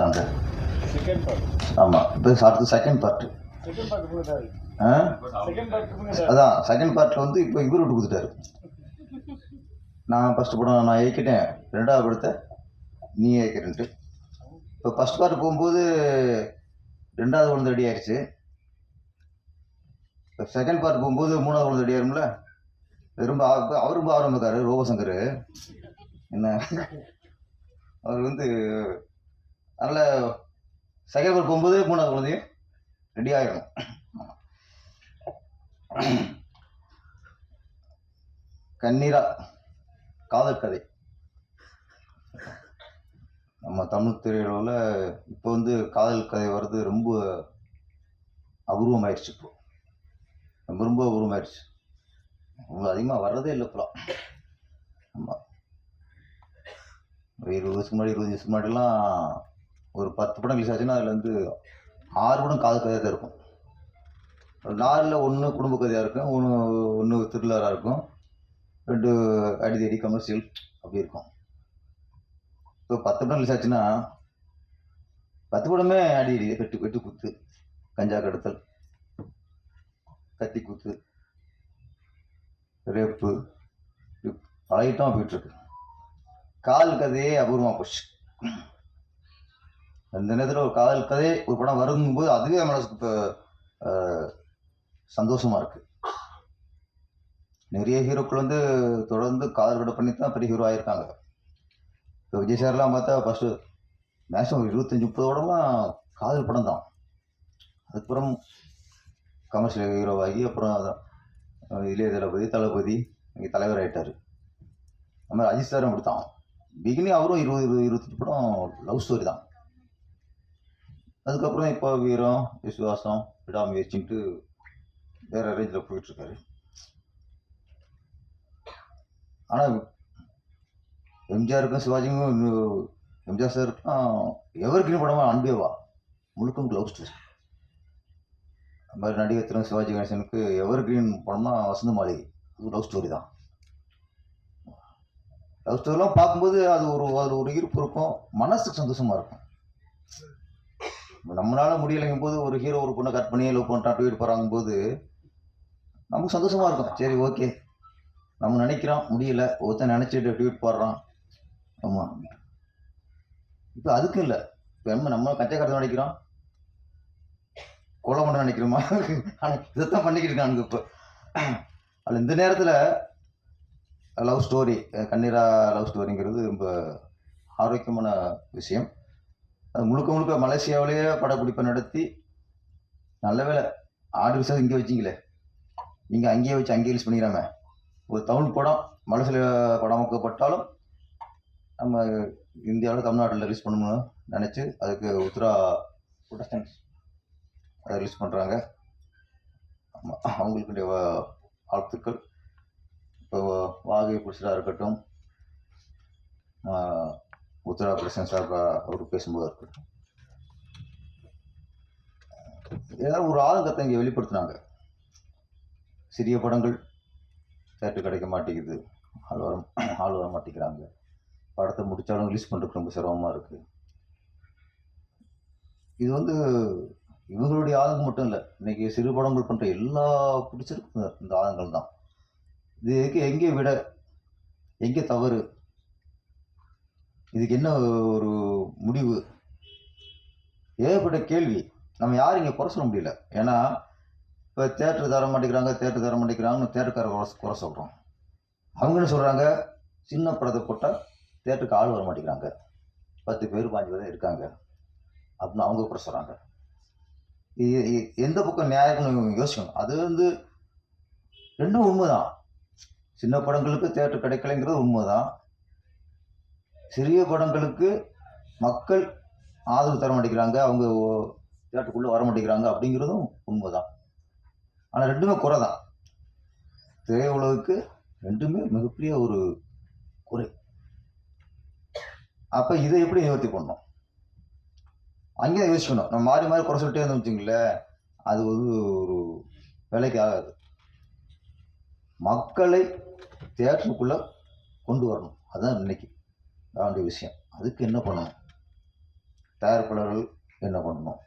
அந்த ஆமாம். இப்போ அடுத்து செகண்ட் பார்ட்டு. அதான் செகண்ட் பார்ட்டில் வந்து இப்போ இவர் விட்டு கொடுத்துட்டாரு. நான் ஃபஸ்ட்டு படம் நான் இயக்கிட்டேன், ரெண்டாவது படத்தை நீ இயக்கிறேன்ட்டு. இப்போ ஃபஸ்ட் பார்ட் போகும்போது ரெண்டாவது குழந்தை ரெடி ஆயிடுச்சு. இப்போ செகண்ட் பார்ட் போகும்போது மூணாவது குழந்தை ரெடி ஆயிரும்ல. ரொம்ப அவர் ரொம்ப ஆர்வம் இருக்காரு ரோபசங்கர். என்ன அவர் வந்து அதனால் செகண்ட் பார்ட் போகும்போது மூணாவது குழந்தையும் ரெடி ஆகிடும். கண்ணீரா காதல் கதை நம்ம தமிழ் திரையுலகில் இப்போ வந்து காதல் கதை வர்றது ரொம்ப அபூர்வமாயிடுச்சு. இப்போ ரொம்ப ரொம்ப அபூர்வமாயிடுச்சு. ரொம்ப அதிகமாக வர்றதே இல்லை இப்போலாம். ஆமாம். ஒரு 20 வருஷத்துக்கு முன்னாடி 25 வருஷத்துக்கு முன்னாடிலாம் ஒரு 10 படம் ரிலீஸ் ஆச்சுன்னா அதில் வந்து 6 படம் காதல் கதையாக தான் இருக்கும். 4ல் 1 குடும்ப கதையாக இருக்கும், ஒன்று த்ரில்லராக இருக்கும், 2 அடிதடி கமர்ஷியல் அப்படி இருக்கும். இப்போ 10 படம் ரிலீஸ் ஆச்சுன்னா 10 படமே அடிக்கடி வெட்டு குத்து, கஞ்சா கடத்தல், கத்தி குத்து, ரேப்பு, பல ஐட்டம் போயிட்டுருக்கு. காதல் கதையே அபூர்வமாக போச்சு. அந்த நேரத்தில் ஒரு காதல் கதை ஒரு படம் வருங்கும்போது அதுவே மனசுக்கு இப்போ சந்தோஷமாக இருக்குது. நிறைய ஹீரோக்கள் வந்து தொடர்ந்து காதல் கதை பண்ணி தான் பெரிய ஹீரோ ஆகியிருக்காங்க. இப்போ விஜய் சார்லாம் பார்த்தா ஃபஸ்ட்டு மேக்ஸிமம் 25-30 படம்லாம் காதல் படம் தான். அதுக்கப்புறம் கமர்ஷியல் ஹீரோவாகி அப்புறம் இளைய தளபதி இங்கே தலைவர் ஆகிட்டார். அது மாதிரி அஜித் சாரும் அப்படித்தான். பிகினிங் அவரும் 20-25 படம் லவ் ஸ்டோரி தான். அதுக்கப்புறம் இப்போ வீரம், விசுவாசம், விடாமுயற்சின்ட்டு வேறு ரேஞ்சில் போயிட்டுருக்காரு. ஆனால் எம்ஜிஆருக்கும் சிவாஜிக்கும் எம்ஜிஆர் சாருக்கும் எவர்கிரீன் படமாக அன்பேவா முழுக்க லவ் ஸ்டோரி. அது மாதிரி நடிகர் திரு சிவாஜி கணேசனுக்கு எவர்கிரீன் படம்னா வசந்த மாளிகை, அது லவ் ஸ்டோரி தான். லவ் ஸ்டோரிலாம் பார்க்கும்போது அது ஒரு ஈர்ப்பு இருக்கும், மனசுக்கு சந்தோஷமாக இருக்கும். நம்மளால முடியலைங்கும் போது ஒரு ஹீரோ ஒரு பொண்ணை கட் பண்ணி லவ் பண்ணுறான் ட்வீட் போகிறாங்க போது நமக்கு சந்தோஷமாக இருக்கும். சரி ஓகே, நம்ம நினைக்கிறோம் முடியல, ஒருத்தன் நினச்சிட்டு ட்வீட் போடுறான். ஆமாம். இப்போ அதுக்கும் இல்லை. இப்போ நம்ம கச்சக்காரத்தை நினைக்கிறோம், கொலை பண்ண நினைக்கிறோமா? ஆனால் இதைத்தான் பண்ணிக்கிட்டு இருக்கானுங்க இப்போ. அதில் இந்த நேரத்தில் லவ் ஸ்டோரி, கண்ணீரா லவ் ஸ்டோரிங்கிறது ரொம்ப ஆரோக்கியமான விஷயம். அது முழுக்க மலேசியாவிலேயே படப்பிடிப்பை நடத்தி நல்ல வேலை ஆடு விசாது இங்கே வச்சிங்களே, நீங்கள் அங்கேயே வச்சு அங்கேயே ரிலீஸ் பண்ணிக்கிறாங்க. ஒரு தமிழ் படம் மலேசியா படமாக்கப்பட்டாலும் நம்ம இந்தியாவில் தமிழ்நாட்டில் ரிலீஸ் பண்ணணும்னு நினச்சி அதுக்கு உத்ரா ப்ரொடக்ஷன்ஸ் அதை ரிலீஸ் பண்ணுறாங்க. அவங்களுக்குடைய வாழ்த்துக்கள். இப்போ வாகை புடிச்சதாக இருக்கட்டும், உத்தரா ப்ரொடக்ஷன்ஸாக அவர் பேசும்போது இருக்கட்டும், ஏதாவது ஒரு ஆதங்கத்தை இங்கே வெளிப்படுத்தினாங்க. சிறிய படங்கள் தேட்டர் கிடைக்க மாட்டேங்குது, ஆள் வர மாட்டேங்கிறாங்க, படத்தை முடித்தாலும் ரிலீஸ் பண்ணுறதுக்கு ரொம்ப சிரமமாக இருக்குது. இது வந்து இவங்களுடைய ஆதங்கம் மட்டும் இல்லை, இன்றைக்கி சிறு படங்கள் பண்ணுற எல்லா பிடிச்சிருக்கும் இந்த ஆதங்கள் தான். இதுக்கு எங்கே விட, எங்கே தவறு, இதுக்கு என்ன ஒரு முடிவு, ஏகப்பட்ட கேள்வி. நம்ம யாரும் இங்கே குறை சொல்ல முடியல. ஏன்னா இப்போ தேட்டர் தர மாட்டேங்கிறாங்கன்னு தேட்டருக்கார குறை சொல்கிறோம். அவங்க என்ன சொல்கிறாங்க, சின்ன படத்தை போட்டால் தேட்டருக்கு ஆள் வர மாட்டேங்கிறாங்க, 10 பேர் 5 பேர் இருக்காங்க அப்படின்னு அவங்க குறை சொல்கிறாங்க. எந்த பக்கம் நியாயம்னு யோசிக்கணும். அது வந்து ரெண்டும் உண்மைதான். சின்ன படங்களுக்கு தேட்டர் கிடைக்கலைங்கிறது உண்மைதான். சிறிய படங்களுக்கு மக்கள் ஆதரவு தர மாட்டேங்கிறாங்க, அவங்க தேட்டருக்குள்ளே வர மாட்டேங்கிறாங்க அப்படிங்கிறதும் உண்மைதான். ஆனால் ரெண்டுமே குறை தான். திரையுலகுக்கு ரெண்டுமே மிகப்பெரிய ஒரு குறை. அப்போ இதை எப்படி நிவர்த்தி பண்ணணும், அங்கேயே யோசிக்கணும். நம்ம மாறி மாறி குறை சொல்லிட்டே இருந்தோம் வச்சுங்களேன், அது ஒரு வேலைக்கு ஆகாது. மக்களை தேட்டருக்குள்ளே கொண்டு வரணும், அதுதான் இன்னைக்கு வேண்டிய விஷயம். அதுக்கு என்ன பண்ணணும், தயாரிப்பாளர்கள் என்ன பண்ணணும்?